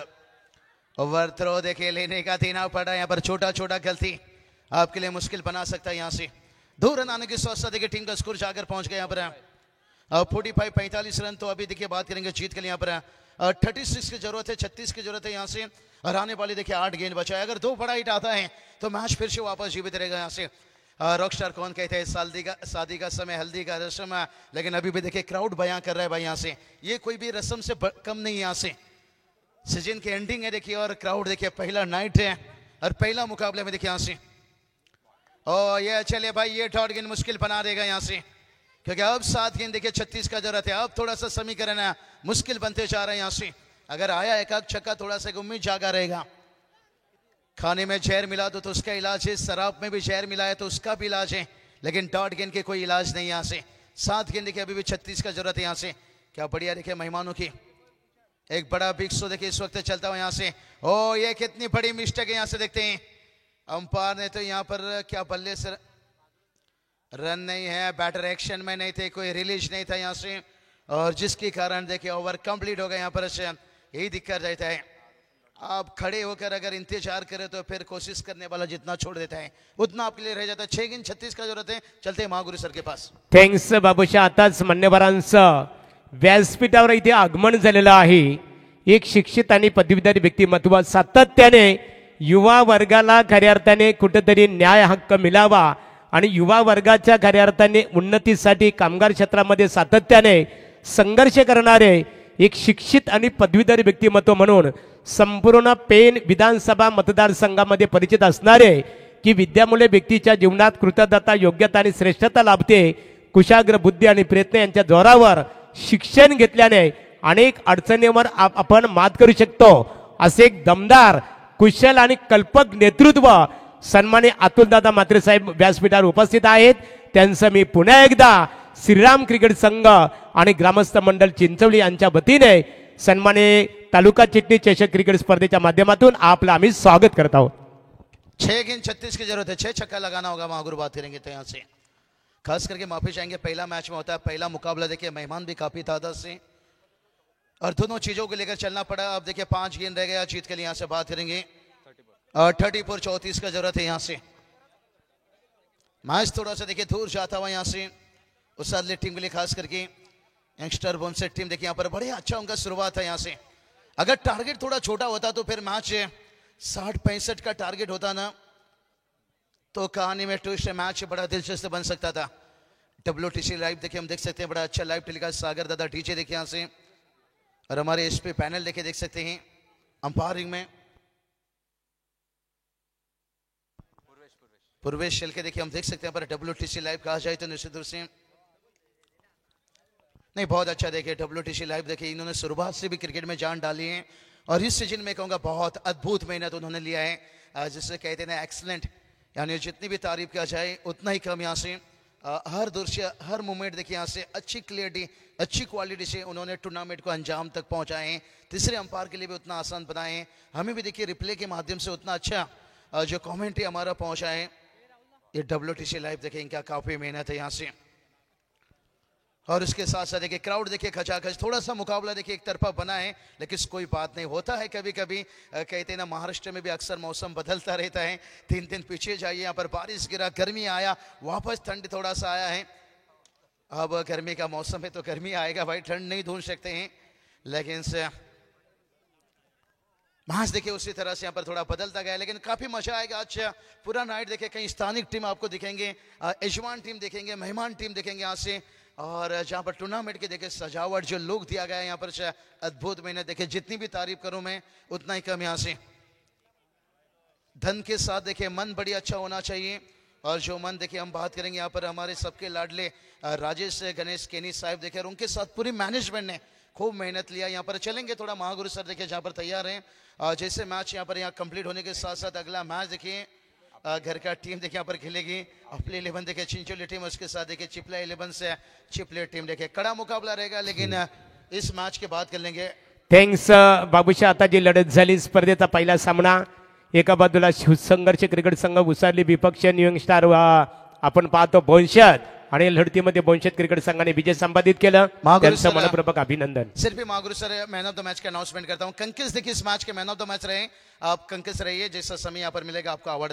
ओवर थ्रो देखिए लेने का देना पड़ा. यहाँ पर छोटा छोटा गलती आपके लिए मुश्किल बना सकता है. यहाँ से 2 रन आने की स्वास्थ्य देखिए टीम का स्कोर जाकर पहुंच गया यहाँ पर 45 रन. तो अभी देखिए बात करेंगे जीत के लिए यहाँ पर 36 की जरूरत है. 36 की जरूरत है यहाँ से. और आने वाली देखिए 8 गेंद बचा है. अगर 2 बड़ा हिट आता है तो मैच फिर से वापस जीवित रहेगा. यहाँ से रॉकस्टार कौन कहते हैं शादी का समय हल्दी का रस्म है लेकिन अभी भी देखिए क्राउड बयां कर रहा है भाई. यहाँ से ये कोई भी रस्म से कम नहीं है. यहाँ से सीजन की एंडिंग है देखिए और क्राउड देखिए पहला नाइट है और पहला मुकाबले में देखिए यहाँ से ये चले भाई ये डॉट गेंद मुश्किल बना देगा यहाँ से क्योंकि अब 7 गेंद देखिए 36 का जरूरत है. अब थोड़ा सा समीकरण है मुश्किल बनते जा रहा है. यहाँ से अगर आया एक आध छक्का थोड़ा सा उम्मीद जागा रहेगा. खाने में जहर मिला दो तो उसका इलाज है. शराब में भी जहर मिला है तो उसका भी इलाज है लेकिन डॉट गेंद के कोई इलाज नहीं. यहाँ से 7 गेंद देखिए अभी भी 36 का जरूरत है. यहाँ से क्या बढ़िया देखिए मेहमानों की एक बड़ा बिग शो देखिए इस वक्त चलता हुआ यहाँ से. ओ ये कितनी बड़ी मिस्टेक है. यहाँ से देखते हैं अंपायर ने तो यहाँ पर क्या बल्ले से रन नहीं है. बैटर एक्शन में नहीं थे. कोई रिलीज नहीं था यहाँ से और जिसके कारण देखिए ओवर कंप्लीट हो गया. यहाँ पर यही दिक्कत रहता है. आप खड़े होकर अगर इंतजार करें तो फिर कोशिश करने वाला जितना छोड़ देता है उतना आपके लिए रह जाता है. 6 गेंद 36 का जरूरत है. चलते हैं महागुरु सर के पास. थँक्स बाबूशा. आताच मान्यवरांचं व्यासपीठावर इथे आगमन झालेलं आहे. एक शिक्षित आणि पदवीधर व्यक्तिमत्व सातत्याने युवा वर्गाला खऱ्या अर्थाने कुठेतरी न्याय हक्क मिळावा आणि युवा वर्गाच्या खऱ्या अर्थाने उन्नतीसाठी कामगार क्षेत्रामध्ये सातत्याने संघर्ष करणारे एक शिक्षित आणि पदवीधर व्यक्तिमत्व म्हणून संपूर्ण पेन विधानसभा मतदारसंघामध्ये परिचित असणारे की विद्यामुळे व्यक्तीच्या जीवनात कृतज्ञता योग्यता आणि श्रेष्ठता लाभते. कुशाग्र बुद्धी आणि प्रयत्न यांच्या जोरावर शिक्षण घेतल्याने अनेक अडचणींवर आपण मात करू शकतो असे एक दमदार कुशल आणि कल्पक नेतृत्व सन्माननीय अतुलदादा म्हात्रे साहेब व्यासपीठावर उपस्थित आहेत. त्यांचं मी पुन्हा एकदा श्रीराम क्रिकेट संघ आणि ग्रामस्थ मंडळ चिंचवली यांच्या वतीने सन्माननीय तालुका चिटणी चषक क्रिकेट स्पर्धेच्या माध्यमातून आपलं आम्ही स्वागत करत आहोत. 6 गेंद 36 की जरूरत है. 6 छक्का लगाना होगा. महागुरु बात करेंगे तो यहाँ से खास करके माफी चाहेंगे. पहला मैच में होता है पहला मुकाबला देखिए मेहमान भी काफी तादाद से और दोनों चीजों को लेकर चलना पड़ा. अब देखिए 5 गेंद रह गया जीत के लिए. यहाँ से बात करेंगे 34 34 का जरूरत है. यहाँ से मैच थोड़ा सा देखिए दूर जाता हुआ यहाँ से उस अगले टीम के लिए, खास करके यंगस्टर बोनसेट टीम। देखिए यहाँ पर बड़े अच्छा उनका शुरुआत है यहाँ से। अगर टारगेट थोड़ा छोटा होता तो फिर मैच 60-65 का टारगेट होता ना, तो कहानी में ट्विस्ट मैच बड़ा दिलचस्प बन सकता था। WTC लाइव देखिए हम देख सकते हैं, बड़ा अच्छा लाइव टेलीकास्ट सागर दादा डीजे देखिए यहाँ से, और हमारे एसपी पैनल देखिए देख सकते हैं अंपायरिंग में पूर्वेश शेल के देखिए हम देख सकते हैं पर WTC लाइव कहा जाए तो निश्चित रूप से नहीं, बहुत अच्छा देखिए WTC लाइव देखिए, इन्होंने शुरुआत से भी क्रिकेट में जान डाली है और इस सीजन में कहूँगा बहुत अद्भुत मेहनत उन्होंने लिया है, जिससे कहते हैं ना एक्सलेंट, यानी जितनी भी तारीफ किया जाए उतना ही कम। यहाँ से हर दृश्य हर मूवमेंट देखिए यहाँ से अच्छी क्लियरिटी अच्छी क्वालिटी से उन्होंने टूर्नामेंट को अंजाम तक पहुंचाए हैं। तीसरे अंपायर के लिए भी उतना आसान बनाए हैं, हमें भी देखिए रिप्ले के माध्यम से उतना अच्छा जो कमेंट्री हमारा पहुंचा है। ये WTC लाइव देखिए इनका काफी मेहनत है यहाँ से, और उसके साथ साथ देखिए क्राउड देखिए खचाखच, थोड़ा सा मुकाबला देखिए एक तरफा बना है, लेकिन कोई बात नहीं, होता है कभी कभी। कहते हैं ना महाराष्ट्र में भी अक्सर मौसम बदलता रहता है, 3 दिन पीछे जाइए, यहाँ पर बारिश गिरा, गर्मी आया, वापस ठंड थोड़ा सा आया है। अब गर्मी का मौसम है तो गर्मी आएगा भाई, ठंड नहीं ढूंढ सकते हैं, लेकिन से मैच देखिए उसी तरह से यहाँ पर थोड़ा बदलता गया, लेकिन काफी मजा आएगा आज पूरा नाइट। देखिए कहीं स्थानिक टीम आपको दिखेंगे, यजमान टीम देखेंगे, मेहमान टीम देखेंगे यहाँ से, और जहाँ पर टूर्नामेंट के देखिए सजावट जो लोग दिया गया है यहाँ पर अद्भुत मेहनत देखिए, जितनी भी तारीफ करूं मैं उतना ही कम। यहाँ से धन के साथ देखिए मन बड़ी अच्छा होना चाहिए, और जो मन देखिए हम बात करेंगे यहाँ पर हमारे सबके लाडले राजेश गणेश केनी साहब देखिए, और उनके साथ पूरी मैनेजमेंट ने खूब मेहनत लिया। यहाँ पर चलेंगे थोड़ा महागुरु सर देखिए जहाँ पर तैयार हैं, जैसे मैच यहाँ पर यहाँ कंप्लीट होने के साथ साथ अगला मैच देखिए घर का टीम देखिए यहाँ पर खेलेगी अपने 11 देखिए चिंचोली टीम, उसके साथ देखिए चिपला 11 से चिपले टीम। देखिए कड़ा मुकाबला रहेगा, लेकिन इस मैच के बाद कर लेंगे। थँक्स बाबूशा। आता जी लढत झाली स्पर्धेचा पहिला सामना, एका बाजूला शिवसंघर्ष क्रिकेट संघ उसारली विपक्ष न्यू यंगस्टार आपण पाहतो बोनशत, आणि लढतीमध्ये बोनशत क्रिकेट संघाने विजय संपादित केलं, त्यांचं मनपूर्वक अभिनंदन। सिर्फ ही महागुरु sir man of the match का अनाउंसमेंट करता हूं। कंकिस देखिए इस मैच के मैन ऑफ द मैच रहे, आप कंकिस रहिए, जैसा समय यहाँ पर मिलेगा आपको अवार्ड